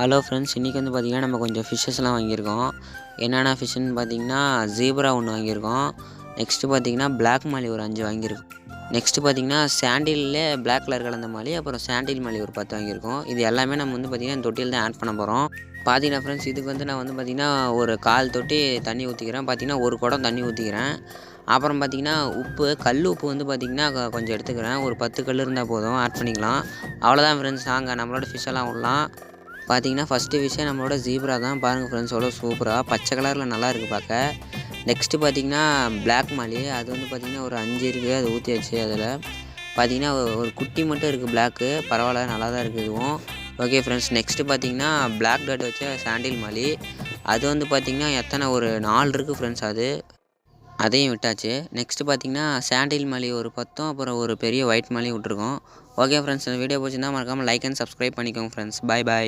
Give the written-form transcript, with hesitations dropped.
Hello friends, இன்றைக்கி வந்து பார்த்திங்கன்னா நம்ம கொஞ்சம் ஃபிஷ்ஷஸ்லாம் வாங்கியிருக்கோம். என்னென்ன ஃபிஷ்ஷுன்னு பார்த்திங்கன்னா ஜீப்ரா ஒன்று வாங்கியிருக்கோம். நெக்ஸ்ட்டு பார்த்திங்கன்னா பிளாக் மாலி ஒரு 5 வாங்கியிருக்கோம். நெக்ஸ்ட்டு பார்த்திங்கன்னா சாண்டில்லே பிளாக் கலர் கலந்த மாலி, அப்புறம் சாண்டில் மாலி ஒரு 10 வாங்கியிருக்கோம். இது எல்லாமே நம்ம வந்து பார்த்திங்கன்னா இந்த தொட்டியில் தான் ஆட் பண்ண போகிறோம். பார்த்தீங்கன்னா ஃப்ரெண்ட்ஸ், இதுக்கு வந்து நான் வந்து பார்த்திங்கன்னா ஒரு 1/4 தொட்டி தண்ணி ஊற்றிக்கிறேன். பார்த்திங்கன்னா ஒரு குடம் தண்ணி ஊற்றிக்கிறேன். அப்புறம் பார்த்திங்கன்னா உப்பு, கல் உப்பு வந்து பார்த்திங்கன்னா கொஞ்சம் எடுத்துக்கிறேன். ஒரு 10 கல் இருந்தால் போதும், ஆட் பண்ணிக்கலாம். அவ்வளோதான் ஃப்ரெண்ட்ஸ், வாங்க நம்மளோட ஃபிஷ்ஷெல்லாம் விடலாம். பார்த்தீங்கன்னா ஃபஸ்ட்டு விஷயம் நம்மளோட ஜீப்ரா தான். பாருங்கள் ஃப்ரெண்ட்ஸ், எவ்வளோ சூப்பராக பச்சை கலரில் நல்லா இருக்குது பார்க்க. நெக்ஸ்ட்டு பார்த்திங்கன்னா பிளாக் மாலி, அது வந்து பார்த்திங்கன்னா ஒரு 5 இருக்குது, அது ஊற்றியாச்சு. அதில் பார்த்திங்கன்னா ஒரு குட்டி மட்டும் இருக்குது பிளாக்கு, பரவாயில்ல, நல்லா தான் இருக்குது இதுவும். ஓகே ஃப்ரெண்ட்ஸ், நெக்ஸ்ட்டு பார்த்திங்கன்னா பிளாக் டாட் வச்ச சாண்டில் மாலி, அது வந்து பார்த்திங்கன்னா எத்தனை ஒரு 4 இருக்குது ஃப்ரெண்ட்ஸ். அதையும் விட்டாச்சு. நெக்ஸ்ட்டு பார்த்திங்கன்னா சாண்டில் மாலி ஒரு 10, அப்புறம் ஒரு பெரிய ஒயிட் மாலி விட்ருக்கோம். ஓகே ஃப்ரெண்ட்ஸ், இந்த வீடியோ பிடிச்சிருந்தா மறக்காமல் லைக் அண்ட் சப்ஸ்கிரைப் பண்ணிக்கோங்க ஃப்ரெண்ட்ஸ். பாய் பாய்.